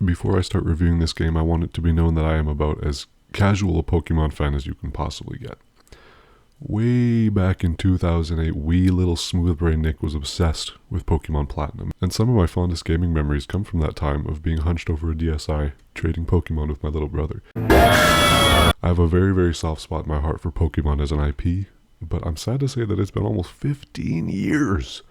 Before I start reviewing this game, I want it to be known that I am about as casual a Pokemon fan as you can possibly get. Way back in 2008, wee little smooth-brain Nick was obsessed with Pokemon Platinum, and some of my fondest gaming memories come from that time of being hunched over a DSi, trading Pokemon with my little brother. I have a very, very soft spot in my heart for Pokemon as an IP, but I'm sad to say that it's been almost 15 years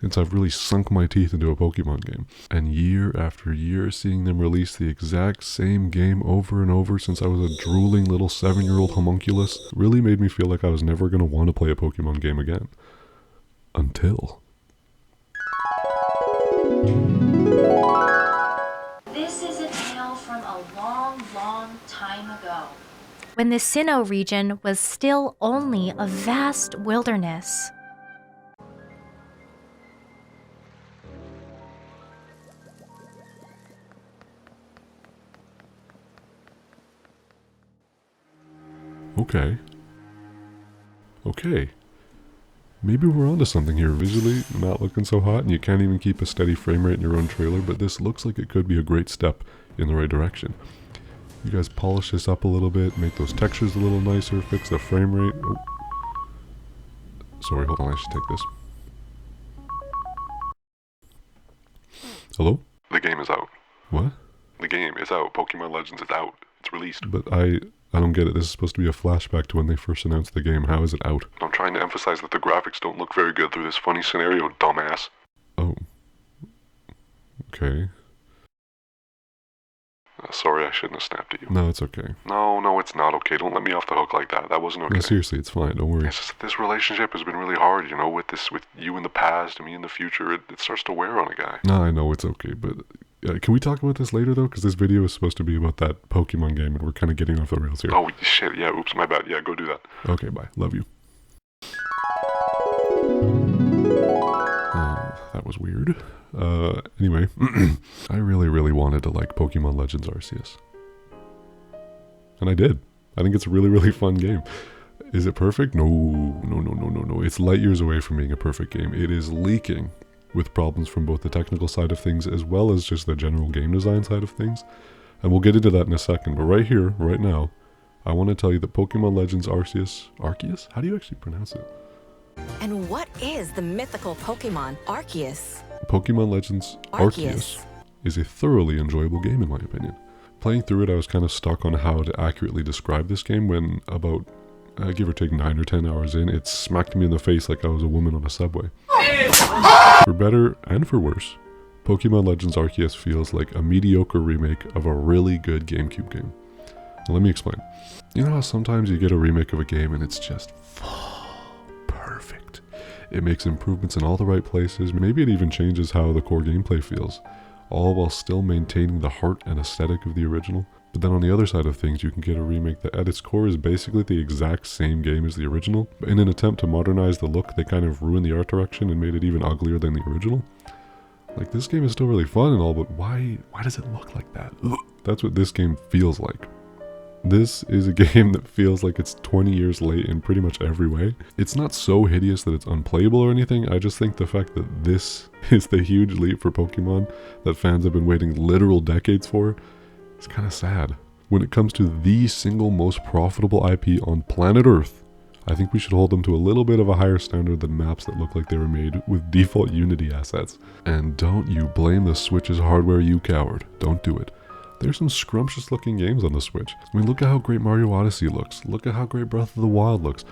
since I've really sunk my teeth into a Pokemon game. And year after year, seeing them release the exact same game over and over since I was a drooling little 7-year-old homunculus really made me feel like I was never going to want to play a Pokemon game again. Until... This is a tale from a long, long time ago, when the Sinnoh region was still only a vast wilderness. Okay. Maybe we're onto something here. Visually, not looking so hot, and you can't even keep a steady frame rate in your own trailer, but this looks like it could be a great step in the right direction. You guys polish this up a little bit, make those textures a little nicer, fix the frame rate. Oh. Sorry, hold on, I should take this. Hello? The game is out. What? The game is out. Pokemon Legends is out. It's released. But I don't get it. This is supposed to be a flashback to when they first announced the game. How is it out? I'm trying to emphasize that the graphics don't look very good through this funny scenario, dumbass. Oh. Okay. Sorry, I shouldn't have snapped at you. No, it's okay. No, it's not okay. Don't let me off the hook like that. That wasn't okay. No, seriously, it's fine. Don't worry. It's just that this relationship has been really hard, you know, with you in the past and me in the future. It starts to wear on a guy. No, I know it's okay, but can we talk about this later, though? Because this video is supposed to be about that Pokemon game, and we're kind of getting off the rails here. Oh, shit. Yeah, oops, my bad. Yeah, go do that. Okay, bye. Love you. That was weird. Anyway, I really wanted to like Pokémon Legends Arceus. And I did. I think it's a really fun game. Is it perfect? No. It's light years away from being a perfect game. It is leaking with problems from both the technical side of things as well as just the general game design side of things. And we'll get into that in a second. But right here, right now, I want to tell you that Pokémon Legends Arceus... Arceus? How do you actually pronounce it? And what is the mythical Pokemon Arceus? Pokemon Legends Arceus is a thoroughly enjoyable game in my opinion. Playing through it, I was kind of stuck on how to accurately describe this game when about, give or take 9 or 10 hours in, it smacked me in the face like I was a woman on a subway. For better and for worse, Pokemon Legends Arceus feels like a mediocre remake of a really good GameCube game. Now, let me explain. You know how sometimes you get a remake of a game and it's just perfect. It makes improvements in all the right places, maybe it even changes how the core gameplay feels, all while still maintaining the heart and aesthetic of the original. But then on the other side of things, you can get a remake that at its core is basically the exact same game as the original, but in an attempt to modernize the look, they kind of ruined the art direction and made it even uglier than the original. Like, this game is still really fun and all, but why does it look like that? Ugh. That's what this game feels like. This is a game that feels like it's 20 years late in pretty much every way. It's not so hideous that it's unplayable or anything, I just think the fact that this is the huge leap for Pokemon that fans have been waiting literal decades for is kind of sad. When it comes to the single most profitable IP on planet Earth, I think we should hold them to a little bit of a higher standard than maps that look like they were made with default Unity assets. And don't you blame the Switch's hardware, you coward. Don't do it. There's some scrumptious looking games on the Switch. I mean, look at how great Mario Odyssey looks. Look at how great Breath of the Wild looks.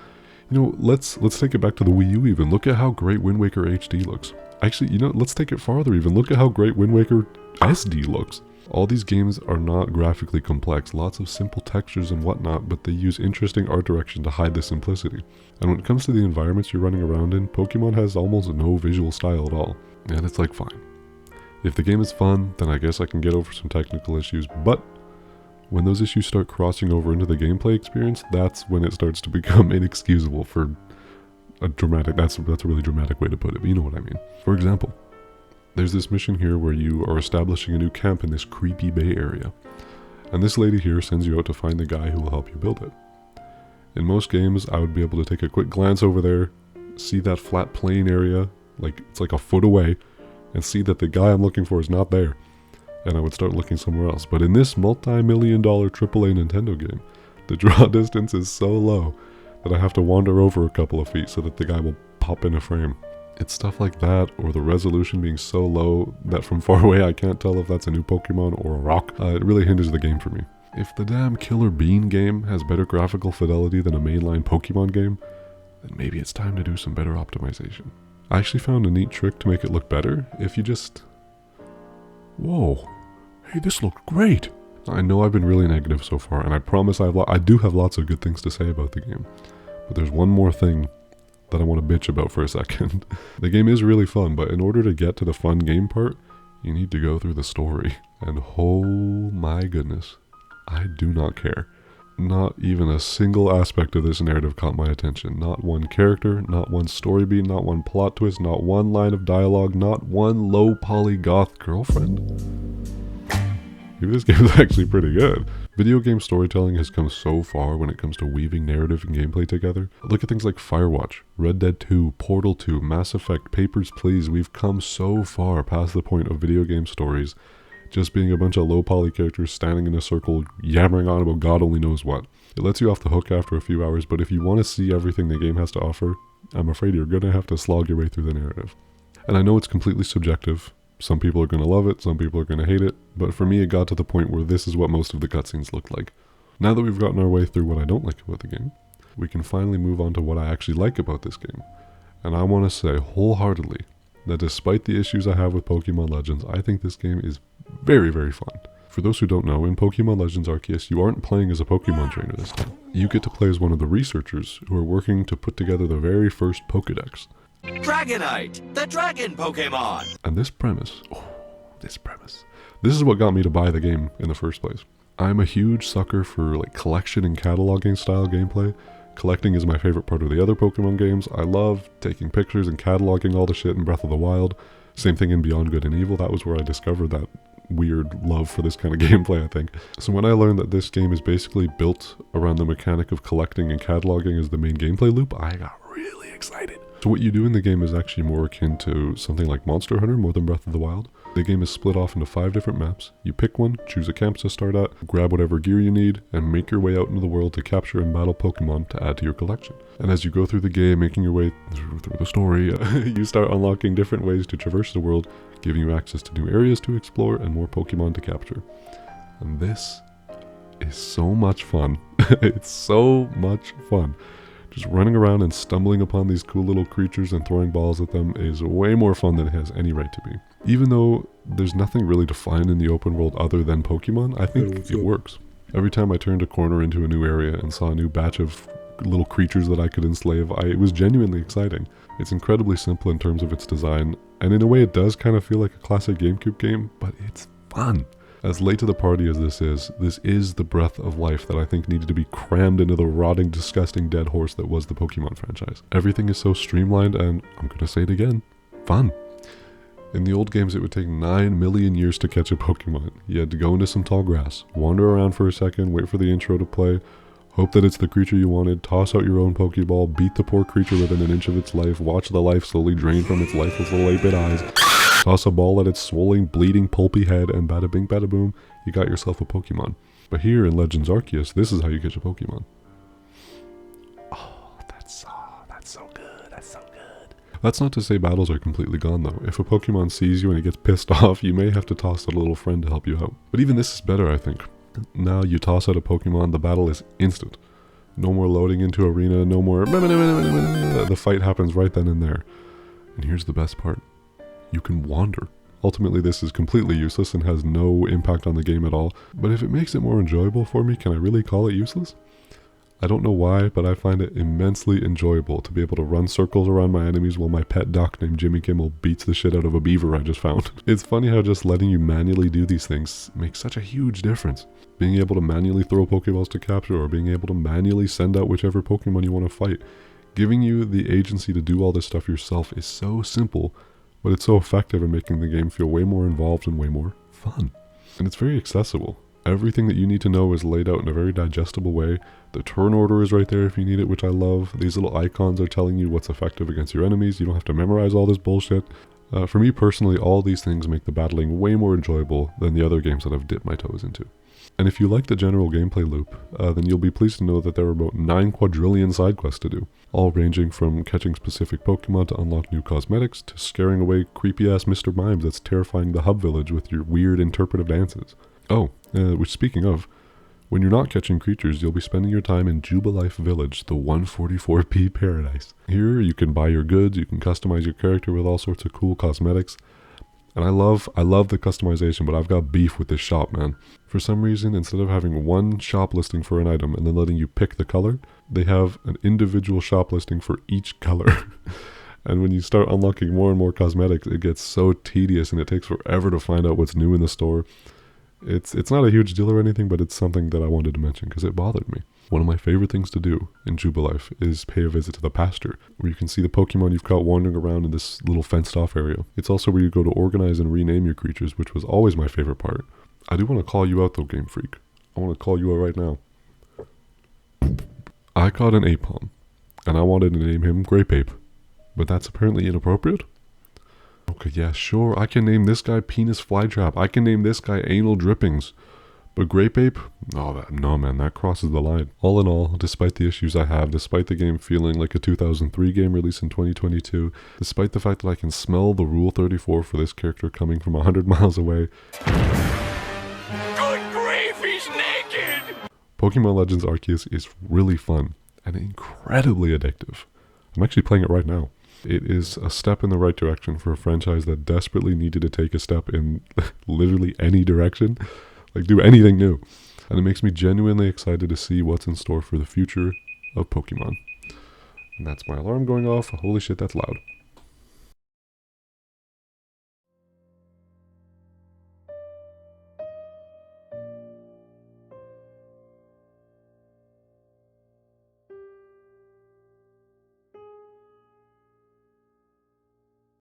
You know, let's take it back to the Wii U even. Look at how great Wind Waker HD looks. Actually, you know, let's take it farther even. Look at how great Wind Waker SD looks. All these games are not graphically complex, lots of simple textures and whatnot, but they use interesting art direction to hide the simplicity. And when it comes to the environments you're running around in, Pokemon has almost no visual style at all. And it's like, fine. If the game is fun, then I guess I can get over some technical issues, but when those issues start crossing over into the gameplay experience, that's when it starts to become inexcusable for a dramatic, that's a really dramatic way to put it, but you know what I mean. For example, there's this mission here where you are establishing a new camp in this creepy bay area, and this lady here sends you out to find the guy who will help you build it. In most games, I would be able to take a quick glance over there, see that flat plain area, like it's like a foot away, and see that the guy I'm looking for is not there. and I would start looking somewhere else. But in this multi-million-dollar AAA Nintendo game, the draw distance is so low that I have to wander over a couple of feet so that the guy will pop in a frame. It's stuff like that, or the resolution being so low that from far away I can't tell if that's a new Pokemon or a rock. It really hinders the game for me. If the damn Killer Bean game has better graphical fidelity than a mainline Pokemon game, then maybe it's time to do some better optimization. I actually found a neat trick to make it look better if you just... Whoa, hey, this looked great! I know I've been really negative so far, and I promise I do have lots of good things to say about the game. But there's one more thing that I want to bitch about for a second. The game is really fun, but in order to get to the fun game part, you need to go through the story. And oh my goodness, I do not care. Not even a single aspect of this narrative caught my attention. Not one character, not one story beat, not one plot twist, not one line of dialogue, not one low poly goth girlfriend. Maybe this game is actually pretty good. Video game storytelling has come so far when it comes to weaving narrative and gameplay together. Look at things like Firewatch, Red Dead 2, Portal 2, Mass Effect, Papers, Please. We've come so far past the point of video game stories just being a bunch of low poly characters standing in a circle yammering on about God only knows what. It lets you off the hook after a few hours, but if you want to see everything the game has to offer, I'm afraid you're going to have to slog your way through the narrative. And I know it's completely subjective. Some people are going to love it, some people are going to hate it, but for me it got to the point where this is what most of the cutscenes looked like. Now that we've gotten our way through what I don't like about the game, we can finally move on to what I actually like about this game. And I want to say wholeheartedly that despite the issues I have with Pokémon Legends, I think this game is very, very fun. For those who don't know, in Pokémon Legends Arceus, you aren't playing as a Pokémon trainer this time. You get to play as one of the researchers who are working to put together the very first Pokédex. Dragonite, the dragon Pokemon! And this premise, this is what got me to buy the game in the first place. I'm a huge sucker for like collection and cataloging style gameplay. Collecting is my favorite part of the other Pokemon games. I love taking pictures and cataloging all the shit in Breath of the Wild. Same thing in Beyond Good and Evil. That was where I discovered that weird love for this kind of gameplay, I think. So when I learned that this game is basically built around the mechanic of collecting and cataloging as the main gameplay loop, I got really excited. So what you do in the game is actually more akin to something like Monster Hunter more than Breath of the Wild. The game is split off into 5 different maps. You pick one, choose a camp to start at, grab whatever gear you need, and make your way out into the world to capture and battle Pokemon to add to your collection. And as you go through the game, making your way through the story, you start unlocking different ways to traverse the world, giving you access to new areas to explore and more Pokemon to capture. And this is so much fun. It's so much fun. Just running around and stumbling upon these cool little creatures and throwing balls at them is way more fun than it has any right to be. Even though there's nothing really defined in the open world other than Pokemon, I think it works. Every time I turned a corner into a new area and saw a new batch of little creatures that I could enslave, it was genuinely exciting. It's incredibly simple in terms of its design, and in a way it does kind of feel like a classic GameCube game, but it's fun. As late to the party as this is the breath of life that I think needed to be crammed into the rotting, disgusting dead horse that was the Pokemon franchise. Everything is so streamlined and, I'm gonna say it again, fun. In the old games, it would take 9 million years to catch a Pokemon. You had to go into some tall grass, wander around for a second, wait for the intro to play, hope that it's the creature you wanted, toss out your own Pokeball, beat the poor creature within an inch of its life, watch the life slowly drain from its lifeless little 8-bit eyes, toss a ball at its swollen, bleeding, pulpy head, and bada bing bada boom, you got yourself a Pokemon. But here in Legends Arceus, this is how you catch a Pokemon. Oh, that's so good, that's so good. That's not to say battles are completely gone though. If a Pokemon sees you and it gets pissed off, you may have to toss out a little friend to help you out. But even this is better, I think. Now you toss out a Pokemon, the battle is instant. No more loading into arena, no more the fight happens right then and there. And here's the best part. You can wander. Ultimately this is completely useless and has no impact on the game at all, but if it makes it more enjoyable for me, can I really call it useless? I don't know why, but I find it immensely enjoyable to be able to run circles around my enemies while my pet duck named Jimmy Kimmel beats the shit out of a beaver I just found. It's funny how just letting you manually do these things makes such a huge difference. Being able to manually throw Pokeballs to capture, or being able to manually send out whichever Pokemon you want to fight. Giving you the agency to do all this stuff yourself is so simple, but it's so effective in making the game feel way more involved and way more fun. And it's very accessible. Everything that you need to know is laid out in a very digestible way. The turn order is right there if you need it, which I love. These little icons are telling you what's effective against your enemies. You don't have to memorize all this bullshit. For me personally, all these things make the battling way more enjoyable than the other games that I've dipped my toes into. And if you like the general gameplay loop, then you'll be pleased to know that there are about 9 quadrillion side quests to do, all ranging from catching specific Pokemon to unlock new cosmetics, to scaring away creepy-ass Mr. Mimes that's terrifying the hub village with your weird interpretive dances. Oh, which speaking of, when you're not catching creatures, you'll be spending your time in Jubilife Village, the 144p paradise. Here, you can buy your goods, you can customize your character with all sorts of cool cosmetics. And I love the customization, but I've got beef with this shop, man. For some reason, instead of having one shop listing for an item and then letting you pick the color, they have an individual shop listing for each color. And when you start unlocking more and more cosmetics, it gets so tedious and it takes forever to find out what's new in the store. It's not a huge deal or anything, but it's something that I wanted to mention because it bothered me. One of my favorite things to do in Jubilife is pay a visit to the pasture, where you can see the Pokemon you've caught wandering around in this little fenced-off area. It's also where you go to organize and rename your creatures, which was always my favorite part. I do want to call you out though, Game Freak. I want to call you out right now. I caught an Aipom, and I wanted to name him Grape Ape, but that's apparently inappropriate? Okay, yeah, sure, I can name this guy Penis Flytrap. I can name this guy Anal Drippings. But Grape Ape? Oh, no man, that crosses the line. All in all, despite the issues I have, despite the game feeling like a 2003 game released in 2022, despite the fact that I can smell the Rule 34 for this character coming from 100 miles away. Good grief, he's naked! Pokémon Legends Arceus is really fun and incredibly addictive. I'm actually playing it right now. It is a step in the right direction for a franchise that desperately needed to take a step in literally any direction. Like, do anything new. And it makes me genuinely excited to see what's in store for the future of Pokemon. And that's my alarm going off. Holy shit, that's loud.